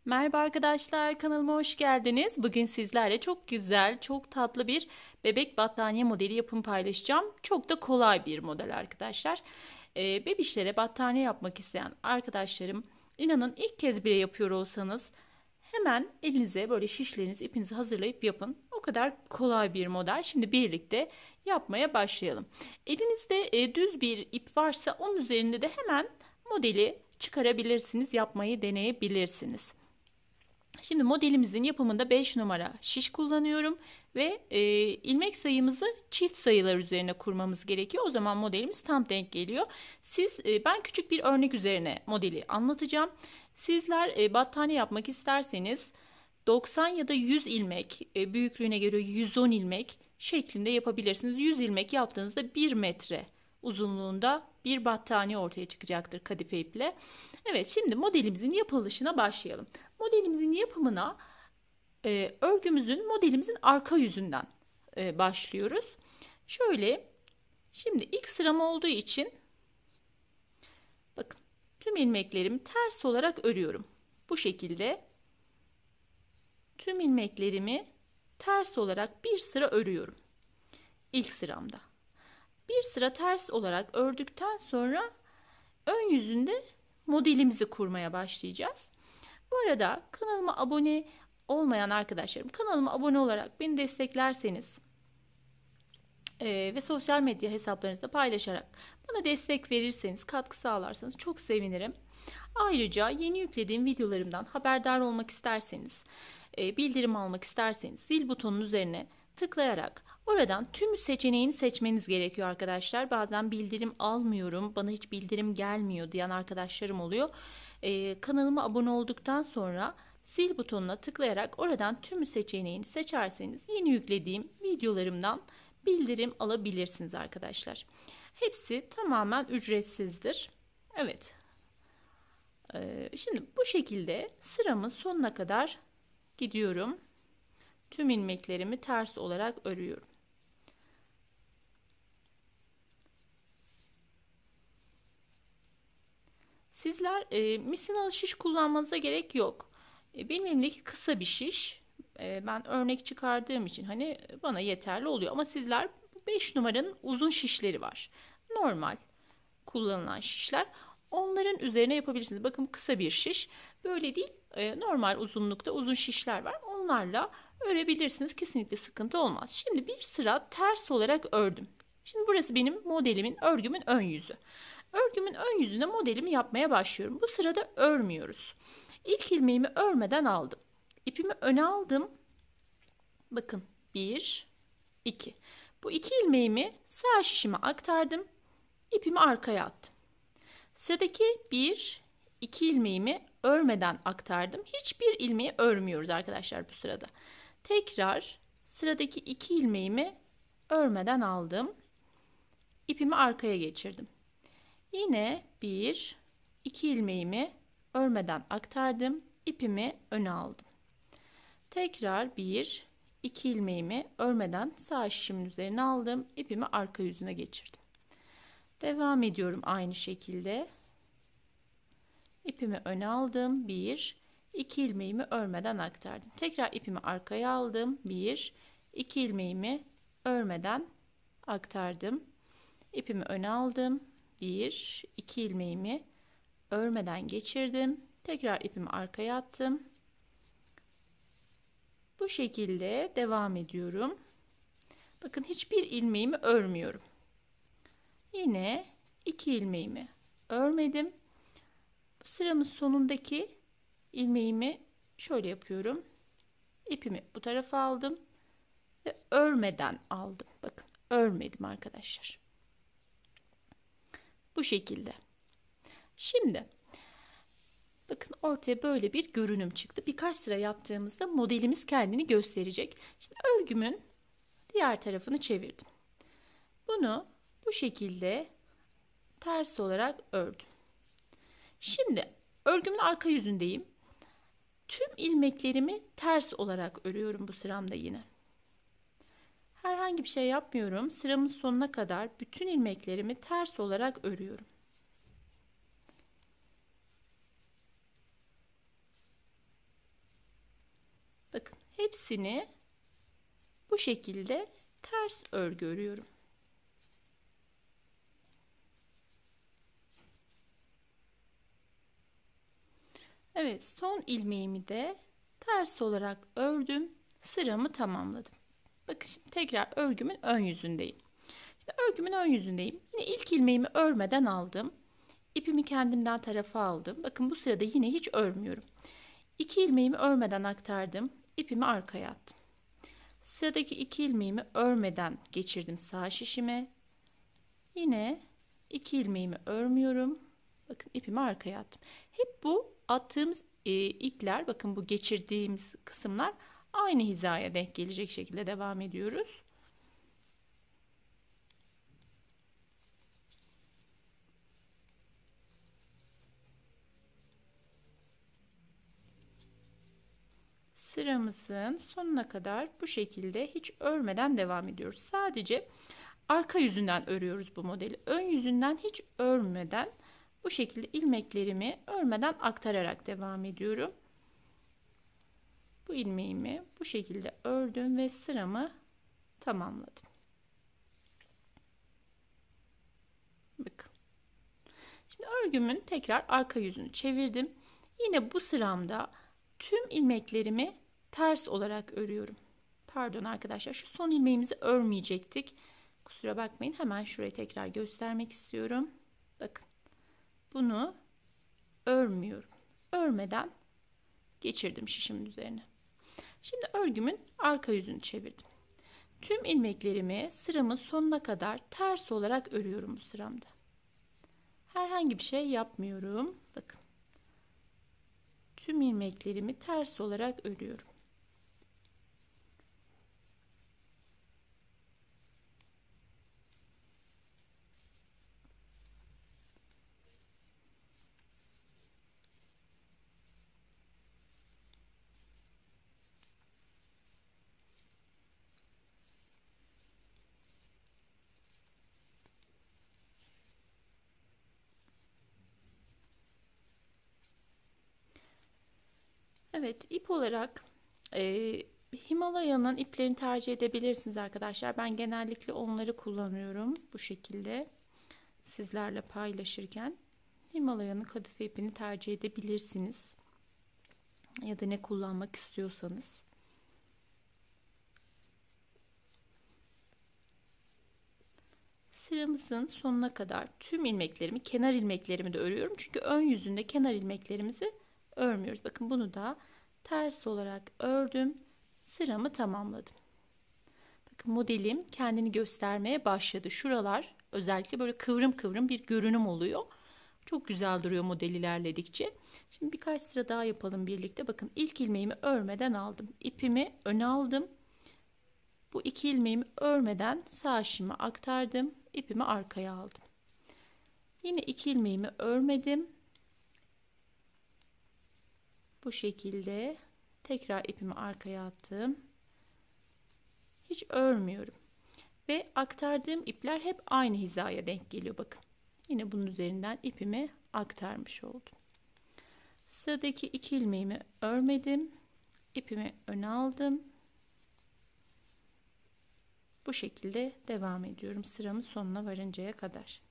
Merhaba arkadaşlar, kanalıma hoş geldiniz. Bugün sizlerle çok güzel, çok tatlı bir bebek battaniye modeli yapım paylaşacağım. Çok da kolay bir model arkadaşlar. Bebişlere battaniye yapmak isteyen arkadaşlarım, inanın ilk kez bile yapıyor olsanız hemen elinize böyle şişlerinizi, ipinizi hazırlayıp yapın. O kadar kolay bir model. Şimdi birlikte yapmaya başlayalım. Elinizde düz bir ip varsa onun üzerinde de hemen modeli çıkarabilirsiniz, yapmayı deneyebilirsiniz. Şimdi modelimizin yapımında 5 numara şiş kullanıyorum ve ilmek sayımızı çift sayılar üzerine kurmamız gerekiyor. O zaman modelimiz tam denk geliyor. Ben küçük bir örnek üzerine modeli anlatacağım. Sizler battaniye yapmak isterseniz 90 ya da 100 ilmek, büyüklüğüne göre 110 ilmek şeklinde yapabilirsiniz. 100 ilmek yaptığınızda 1 metre uzunluğunda bir battaniye ortaya çıkacaktır kadife iple. Evet, şimdi modelimizin yapılışına başlayalım. Modelimizin yapımına modelimizin arka yüzünden başlıyoruz. Şöyle, şimdi ilk sıram olduğu için bakın tüm ilmeklerimi ters olarak örüyorum. Bu şekilde tüm ilmeklerimi ters olarak bir sıra örüyorum. İlk sıramda. Bir sıra ters olarak ördükten sonra ön yüzünde modelimizi kurmaya başlayacağız. Bu arada kanalıma abone olmayan arkadaşlarım, kanalıma abone olarak beni desteklerseniz ve sosyal medya hesaplarınızda paylaşarak bana destek verirseniz, katkı sağlarsanız çok sevinirim. Ayrıca yeni yüklediğim videolarımdan haberdar olmak isterseniz, bildirim almak isterseniz zil butonunun üzerine tıklayarak oradan tüm seçeneğini seçmeniz gerekiyor arkadaşlar. Bazen bildirim almıyorum, bana hiç bildirim gelmiyor diyen arkadaşlarım oluyor. Kanalıma abone olduktan sonra zil butonuna tıklayarak oradan tüm seçeneğini seçerseniz yeni yüklediğim videolarımdan bildirim alabilirsiniz arkadaşlar. Hepsi tamamen ücretsizdir. Evet. Şimdi bu şekilde sıramın sonuna kadar gidiyorum. Tüm ilmeklerimi ters olarak örüyorum. Sizler misinalı şiş kullanmanıza gerek yok. Benim elimdeki kısa bir şiş. Ben örnek çıkardığım için hani bana yeterli oluyor. Ama sizler 5 numaranın uzun şişleri var. Normal kullanılan şişler. Onların üzerine yapabilirsiniz. Bakın kısa bir şiş. Böyle değil, normal uzunlukta uzun şişler var. Onlarla örebilirsiniz. Kesinlikle sıkıntı olmaz. Şimdi bir sıra ters olarak ördüm. Şimdi burası benim örgümün ön yüzü. Örgümün ön yüzüne modelimi yapmaya başlıyorum. Bu sırada örmüyoruz. İlk ilmeğimi örmeden aldım. İpimi öne aldım. Bakın 1, 2. Bu iki ilmeğimi sağ şişime aktardım. İpimi arkaya attım. Sıradaki 1, 2 ilmeğimi örmeden aktardım. Hiçbir ilmeği örmüyoruz arkadaşlar bu sırada. Tekrar sıradaki 2 ilmeğimi örmeden aldım. İpimi arkaya geçirdim. Yine 1, 2 ilmeğimi örmeden aktardım. İpimi öne aldım. Tekrar 1, 2 ilmeğimi örmeden sağ şişimin üzerine aldım. İpimi arka yüzüne geçirdim. Devam ediyorum aynı şekilde. İpimi öne aldım. 1, 2 ilmeğimi örmeden aktardım. Tekrar ipimi arkaya aldım. 1, 2 ilmeğimi örmeden aktardım. İpimi öne aldım. 1, 2 ilmeğimi örmeden geçirdim. Tekrar ipimi arkaya attım. Bu şekilde devam ediyorum. Bakın hiçbir ilmeğimi örmüyorum. Yine 2 ilmeğimi örmedim. Bu sıramın sonundaki ilmeğimi şöyle yapıyorum. İpimi bu tarafa aldım ve örmeden aldım. Bakın örmedim arkadaşlar. Bu şekilde. Şimdi bakın ortaya böyle bir görünüm çıktı. Birkaç sıra yaptığımızda modelimiz kendini gösterecek. Şimdi örgümün diğer tarafını çevirdim. Bunu bu şekilde ters olarak ördüm. Şimdi örgümün arka yüzündeyim. Tüm ilmeklerimi ters olarak örüyorum bu sıramda yine. Herhangi bir şey yapmıyorum. Sıramın sonuna kadar bütün ilmeklerimi ters olarak örüyorum. hepsini bu şekilde ters örgü örüyorum. Evet, son ilmeğimi de ters olarak ördüm. Sıramı tamamladım. Bakın şimdi tekrar örgümün ön yüzündeyim. Şimdi örgümün ön yüzündeyim. Yine ilk ilmeğimi örmeden aldım. İpimi kendimden tarafa aldım. Bakın bu sırada yine hiç örmüyorum. 2 ilmeğimi örmeden aktardım. İpimi arkaya attım. Sıradaki 2 ilmeğimi örmeden geçirdim sağ şişime. Yine 2 ilmeğimi örmüyorum. Bakın ipimi arkaya attım. Hep bu attığımız ipler, bakın bu geçirdiğimiz kısımlar aynı hizaya denk gelecek şekilde devam ediyoruz. Sıramızın sonuna kadar bu şekilde hiç örmeden devam ediyoruz. Sadece arka yüzünden örüyoruz bu modeli. Ön yüzünden hiç örmeden bu şekilde ilmeklerimi örmeden aktararak devam ediyorum. Bu ilmeğimi bu şekilde ördüm ve sıramı tamamladım. Bakın. Şimdi örgümün tekrar arka yüzünü çevirdim. Yine bu sıramda tüm ilmeklerimi ters olarak örüyorum. Pardon arkadaşlar, şu son ilmeğimizi örmeyecektik. Kusura bakmayın, hemen şurayı tekrar göstermek istiyorum. Bakın. Bunu örmüyorum. Örmeden geçirdim şişimin üzerine. Şimdi örgümün arka yüzünü çevirdim. Tüm ilmeklerimi sıramın sonuna kadar ters olarak örüyorum bu sıramda. Herhangi bir şey yapmıyorum. Bakın. Tüm ilmeklerimi ters olarak örüyorum. Evet, ip olarak Himalaya'nın iplerini tercih edebilirsiniz arkadaşlar. Ben genellikle onları kullanıyorum bu şekilde sizlerle paylaşırken. Himalaya'nın kadife ipini tercih edebilirsiniz. Ya da ne kullanmak istiyorsanız. Sıramızın sonuna kadar tüm ilmeklerimi, kenar ilmeklerimi de örüyorum. Çünkü ön yüzünde kenar ilmeklerimizi örmüyoruz. Bakın bunu da ters olarak ördüm. Sıramı tamamladım. Bakın modelim kendini göstermeye başladı. Şuralar özellikle böyle kıvrım kıvrım bir görünüm oluyor. Çok güzel duruyor model ilerledikçe. Şimdi birkaç sıra daha yapalım birlikte. Bakın ilk ilmeğimi örmeden aldım. İpimi öne aldım. Bu 2 ilmeğimi örmeden sağ şişime aktardım. İpimi arkaya aldım. Yine 2 ilmeğimi örmedim. Bu şekilde tekrar ipimi arkaya attım. Hiç örmüyorum. Ve aktardığım ipler hep aynı hizaya denk geliyor. Bakın. Yine bunun üzerinden ipimi aktarmış oldum. Sıradaki 2 ilmeğimi örmedim. İpimi öne aldım. Bu şekilde devam ediyorum sıramın sonuna varıncaya kadar.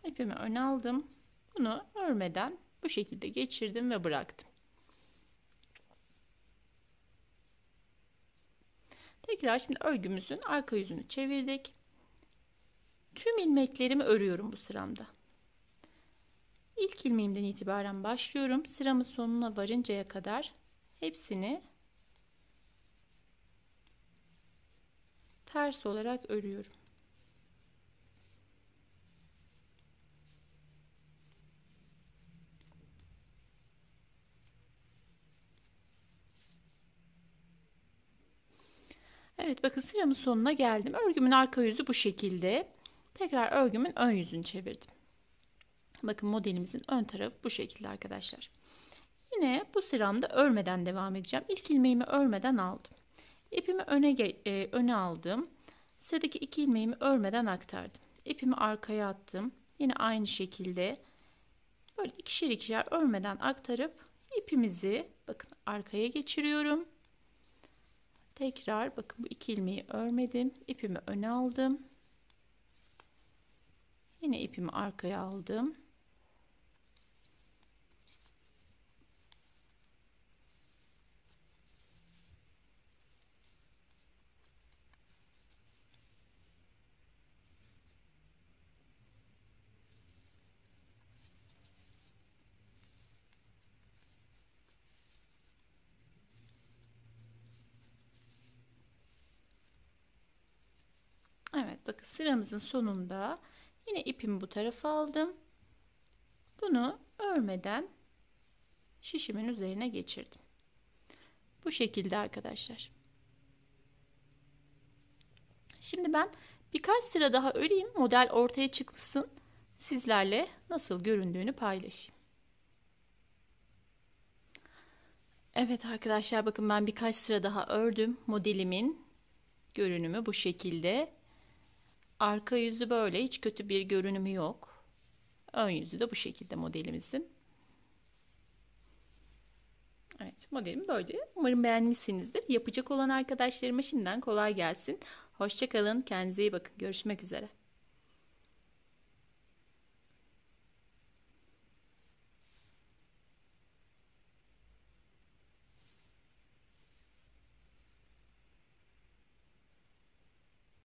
İpimi öne aldım. Bunu örmeden bu şekilde geçirdim ve bıraktım. Tekrar şimdi örgümüzün arka yüzünü çevirdik. Tüm ilmeklerimi örüyorum bu sıramda. İlk ilmeğimden itibaren başlıyorum. Sıramın sonuna varıncaya kadar hepsini ters olarak örüyorum. Evet, bakın sıramın sonuna geldim. Örgümün arka yüzü bu şekilde. Tekrar örgümün ön yüzünü çevirdim. Bakın modelimizin ön tarafı bu şekilde arkadaşlar. Yine bu sıramda örmeden devam edeceğim. İlk ilmeğimi örmeden aldım. İpimi öne aldım. Sıradaki 2 ilmeğimi örmeden aktardım. İpimi arkaya attım. Yine aynı şekilde böyle ikişer ikişer örmeden aktarıp ipimizi bakın arkaya geçiriyorum. Tekrar bakın bu 2 ilmeği örmedim. İpimi öne aldım. Yine ipimi arkaya aldım. Evet, bakın sıramızın sonunda yine ipimi bu tarafa aldım. Bunu örmeden şişimin üzerine geçirdim. Bu şekilde arkadaşlar. Şimdi ben birkaç sıra daha öreyim. Model ortaya çıksın. Sizlerle nasıl göründüğünü paylaşayım. Evet arkadaşlar, bakın ben birkaç sıra daha ördüm. Modelimin görünümü bu şekilde. Arka yüzü böyle, hiç kötü bir görünümü yok. Ön yüzü de bu şekilde modelimizin. Evet, modelim böyle. Umarım beğenmişsinizdir. Yapacak olan arkadaşlarıma şimdiden kolay gelsin. Hoşça kalın. Kendinize iyi bakın. Görüşmek üzere.